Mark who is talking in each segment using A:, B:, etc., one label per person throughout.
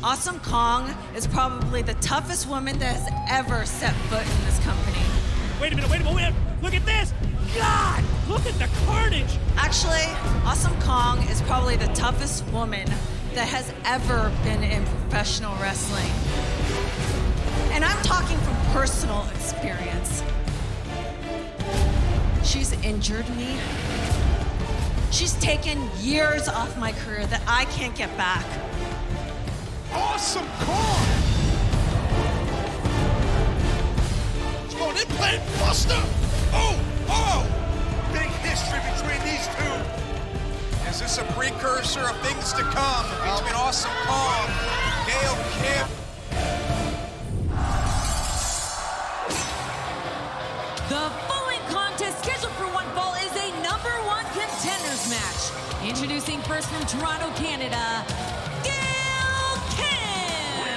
A: Awesome Kong is probably the toughest woman that has ever set foot in this company.
B: Wait a minute. Look at this. God, look at the carnage.
A: Actually, Awesome Kong is probably the toughest woman that has ever been in professional wrestling. And I'm talking from personal experience. She's injured me. She's taken years off my career that I can't get back.
C: Awesome Kong! It's going implant buster! Oh! Big history between these two. Is this a precursor of things to come between Awesome Kong, Gail Kim?
D: The following contest scheduled for one fall is a #1 contenders match. Introducing first from Toronto, Canada, Gail Kim.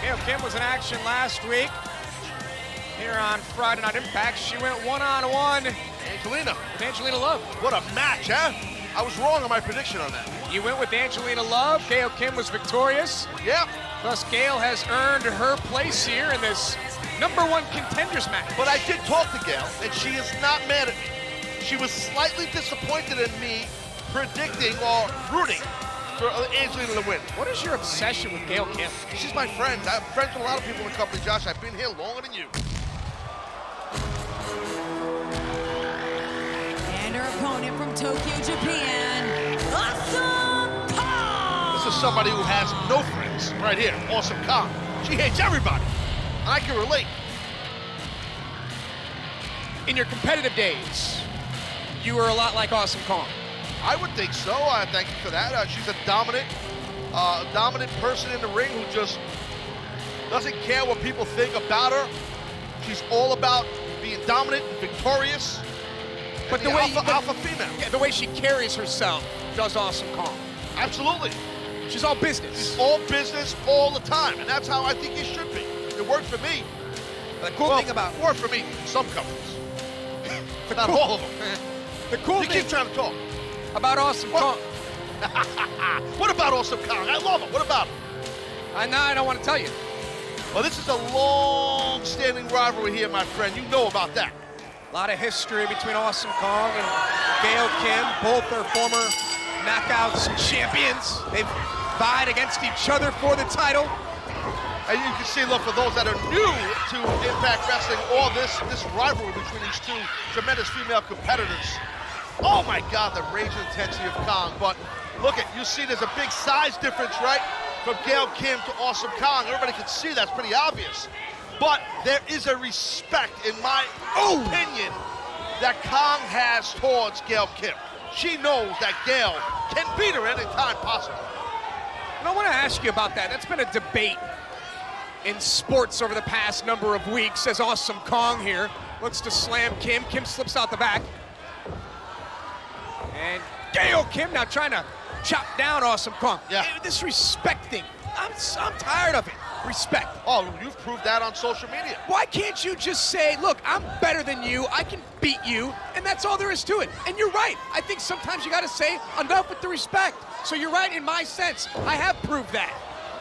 E: Gail Kim was in action last week here on Friday Night Impact. She went one-on-one with Angelina Love.
C: What a match, huh? I was wrong on my prediction on that.
E: You went with Angelina Love. Gail Kim was victorious.
C: Yep.
E: Thus, Gail has earned her place here in this #1 contenders match.
C: But I did talk to Gail, and she is not mad at me. She was slightly disappointed in me predicting or rooting for Angelina to win.
E: What is your obsession with Gail Kim?
C: She's my friend. I'm friends with a lot of people in the company, Josh. I've been here longer than you.
D: And her opponent from Tokyo, Japan, Awesome Kong.
C: This is somebody who has no friends right here. Awesome Kong. She hates everybody. I can relate.
E: In your competitive days, you were a lot like Awesome Kong.
C: I would think so. Thank you for that. She's a dominant person in the ring who just doesn't care what people think about her. She's all about being dominant and victorious.
E: But
C: and alpha female.
E: Yeah, the way she carries herself does Awesome Kong.
C: Absolutely.
E: She's all business.
C: She's all business all the time, and that's how I think you should be. It worked for me.
E: The cool thing about
C: worked for me, some companies. But not all of them.
E: The cool
C: You
E: thing
C: keep trying to talk.
E: about Awesome Kong.
C: What about Awesome Kong? I love him. What about him?
E: I don't want to tell you.
C: Well, this is a long-standing rivalry here, my friend. You know about that.
E: A lot of history between Awesome Kong and Gail Kim. Both are former Knockouts champions. They've vied against each other for the title.
C: And you can see, look, for those that are new to Impact Wrestling, all this rivalry between these two tremendous female competitors. Oh my God, the rage and intensity of Kong. But look you see there's a big size difference, right? From Gail Kim to Awesome Kong. Everybody can see that's pretty obvious. But there is a respect, in my opinion, that Kong has towards Gail Kim. She knows that Gail can beat her any time possible.
E: And I want to ask you about that. That's been a debate in sports over the past number of weeks as Awesome Kong here looks to slam Kim. Kim slips out the back. And Gail Kim now trying to chop down Awesome Kong.
C: Yeah.
E: This respect thing, I'm tired of it. Respect.
C: Oh, you've proved that on social media.
E: Why can't you just say, look, I'm better than you, I can beat you, and that's all there is to it. And you're right. I think sometimes you got to say enough with the respect. So you're right in my sense. I have proved that.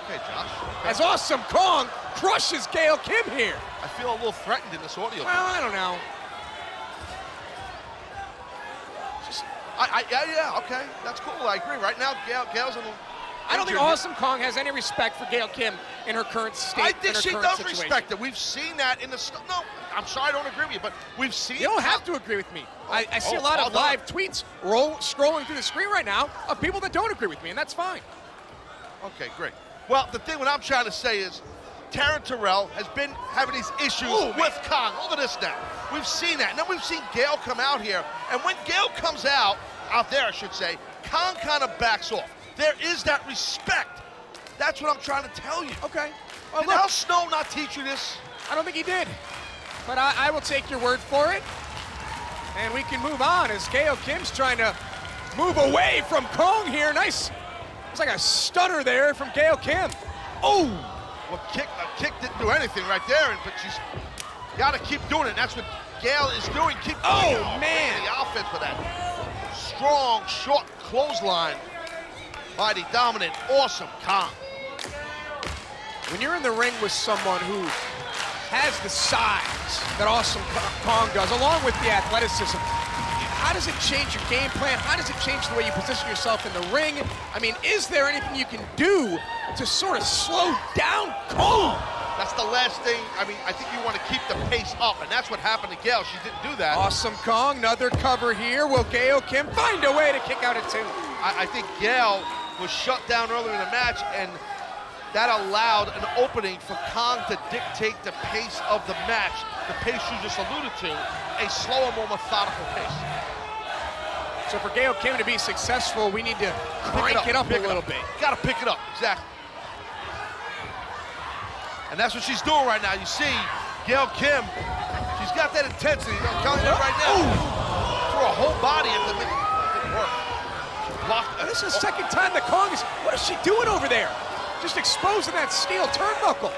C: Okay, Josh.
E: As Awesome Kong crushes Gail Kim here.
C: I feel a little threatened in this audio.
E: Well, I don't know.
C: Yeah, okay, that's cool. I agree. Right now, Gail's a little.
E: I don't think Awesome Kong has any respect for Gail Kim in her current state.
C: I think she does
E: situation.
C: respect it. We've seen that in the. No, I'm sorry, I don't agree with you, but we've seen.
E: You don't have to agree with me. I see a lot of live tweets scrolling through the screen right now of people that don't agree with me, and that's fine.
C: Okay, great. Well, the thing what I'm trying to say is, Taryn Terrell has been having these issues with Kong. Look at this now. We've seen that. And then we've seen Gail come out here. And when Gail comes out there, I should say, Kong kind of backs off. There is that respect. That's what I'm trying to tell you.
E: Okay. Well,
C: Did Al Snow not teach you this?
E: I don't think he did. But I will take your word for it. And we can move on as Gail Kim's trying to move away from Kong here. Nice. It's like a stutter there from Gail Kim. Oh!
C: Well, kick didn't do anything right there, but she's got to keep doing it. And that's what Gail is doing. Keep doing it.
E: Man.
C: The offense for that strong, short clothesline Mighty dominant, awesome Kong.
E: When you're in the ring with someone who has the size that Awesome Kong does, along with the athleticism, how does it change your game plan? How does it change the way you position yourself in the ring? I mean, is there anything you can do to sort of slow down Kong?
C: That's the last thing. I mean, I think you want to keep the pace up, and that's what happened to Gail. She didn't do that.
E: Awesome Kong, another cover here. Will Gail Kim find a way to kick out at 2?
C: I think Gail was shut down earlier in the match, and that allowed an opening for Kong to dictate the pace of the match, the pace you just alluded to, a slower, more methodical pace.
E: So for Gail Kim to be successful, we need to crank it up a little bit.
C: Got to pick it up, exactly. And that's what she's doing right now. You see, Gail Kim, she's got that intensity. I'm telling you that right now. For a whole body, it didn't work. She blocked.
E: This is the second time that Kong is, what is she doing over there? Just exposing that steel turnbuckle.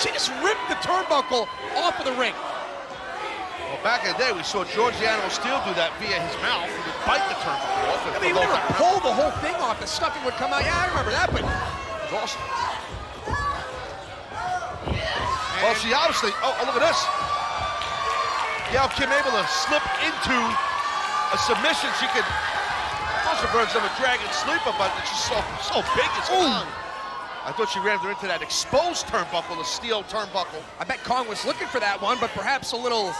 E: She just ripped the turnbuckle off of the ring.
C: Well, back in the day, we saw George the Animal Steel do that via his mouth. He would bite the turnbuckle off.
E: I mean, he would never pull the whole thing off. The stuffing would come out. Yeah, I remember that, but
C: it was awesome. Well, she obviously, oh, look at this. Gail Kim able to slip into a submission. She could, most of her of a dragon sleeper, but it's just so big, it's Kong. I thought she ran her into that exposed turnbuckle, the steel turnbuckle.
E: I bet Kong was looking for that one, but perhaps a little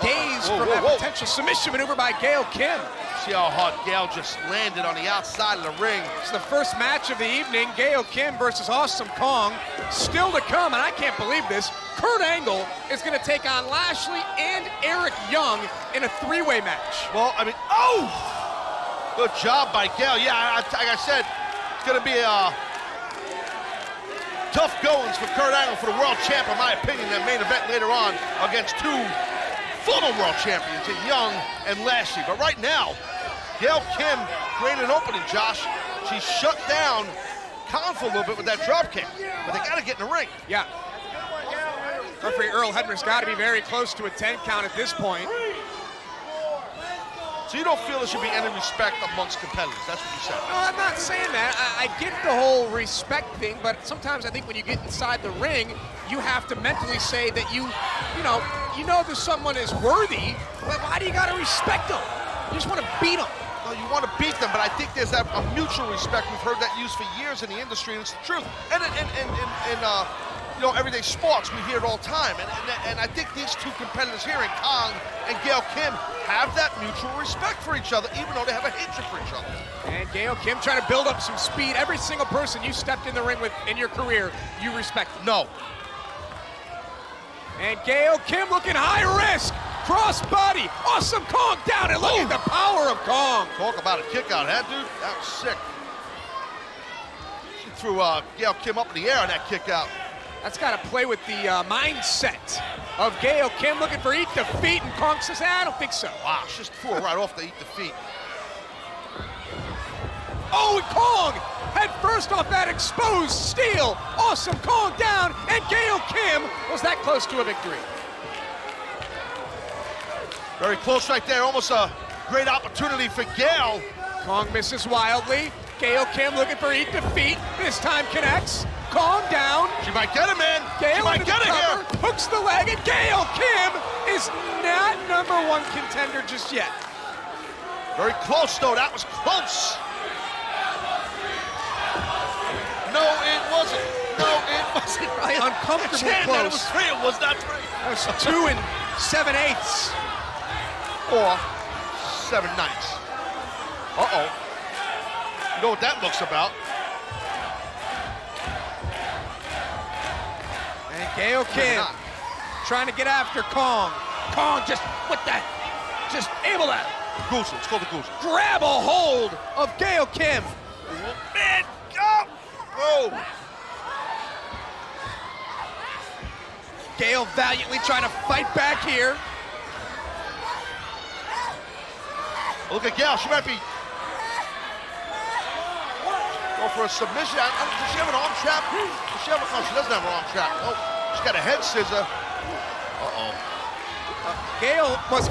E: dazed from that potential submission maneuver by Gail Kim.
C: See how hard Gail just landed on the outside of the ring.
E: It's the first match of the evening, Gail Kim versus Awesome Kong. Still to come, and I can't believe this, Kurt Angle is gonna take on Lashley and Eric Young in a 3-way match.
C: Well, I mean, good job by Gail. Yeah, like I said, it's gonna be tough goings for Kurt Angle for the world champ, in my opinion, that main event later on against 2 former world champions in Young and Lashley. But right now, Gail Kim created an opening, Josh. She shut down Kong for a little bit with that drop kick, but they gotta get in the ring.
E: Yeah. Referee Earl Hebner's gotta be very close to a 10 count at this point.
C: So you don't feel there should be any respect amongst competitors, that's what you said.
E: No, I'm not saying that. I get the whole respect thing, but sometimes I think when you get inside the ring, you have to mentally say that you know that someone is worthy, but why do you gotta respect them? You just wanna beat them.
C: No, you want to beat them, but I think there's a mutual respect. We've heard that used for years in the industry, and it's the truth. And in everyday sports, we hear it all the time. And I think these 2 competitors here in Kong and Gail Kim have that mutual respect for each other, even though they have a hatred for each other.
E: And Gail Kim trying to build up some speed. Every single person you stepped in the ring with in your career, you respect them.
C: No.
E: And Gail Kim looking high risk. Crossbody, Awesome Kong down, and look at the power of Kong.
C: Talk about a kick out, huh, dude? That was sick. She threw Gail Kim up in the air on that kick out.
E: That's got to play with the mindset of Gail Kim looking for eat the feet, and Kong says, I don't think so.
C: Wow, she just threw her right off the eat the feet.
E: Oh, and Kong head first off that exposed steel. Awesome Kong down, and Gail Kim was that close to a victory.
C: Very close right there, almost a great opportunity for Gail.
E: Kong misses wildly. Gail Kim looking for eat the feet. This time connects. Kong down.
C: She might get it, man.
E: Gail
C: she might get it here.
E: Hooks the leg, and Gail Kim is not #1 contender just yet.
C: Very close, though. That was close. No, it wasn't. No, it wasn't.
E: Right, uncomfortably close.
C: It was 3. It was not 3.
E: That was 2 7/8.
C: Or 7/9. Uh-oh. You know what that looks about.
E: And Gail Kim trying to get after Kong. Kong just able to
C: Goose, it's called the goose.
E: Grab a hold of Gail Kim.
C: Man, go! Whoa!
E: Gail valiantly trying to fight back here.
C: Look at Gail, she might be go for a submission. Does she have an arm trap? Does she have no, she doesn't have an arm trap. Oh, she's got a head scissor. Uh-oh.
E: Gail was,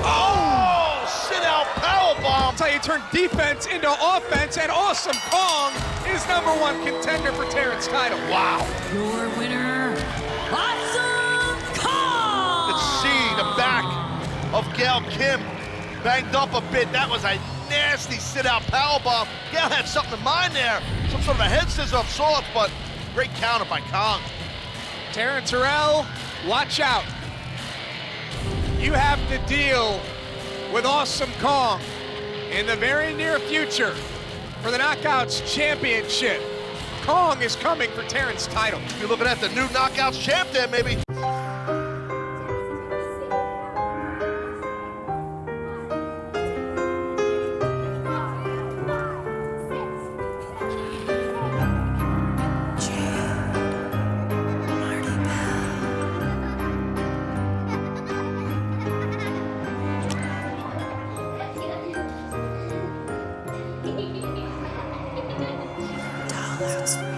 C: sit-out powerbomb.
E: That's how you turn defense into offense, and Awesome Kong is #1 contender for Terrence title.
C: Wow.
D: Your winner, Awesome Kong!
C: You can see the back of Gail Kim banged up a bit. That was a nasty sit-out powerbomb. Gail had something in mind there, some sort of a head scissor of sorts, but great counter by Kong.
E: Terrence Terrell, watch out. You have to deal with Awesome Kong in the very near future for the Knockouts Championship. Kong is coming for Terrence title.
C: You're looking at the new Knockouts champ there, maybe.
F: Dollars.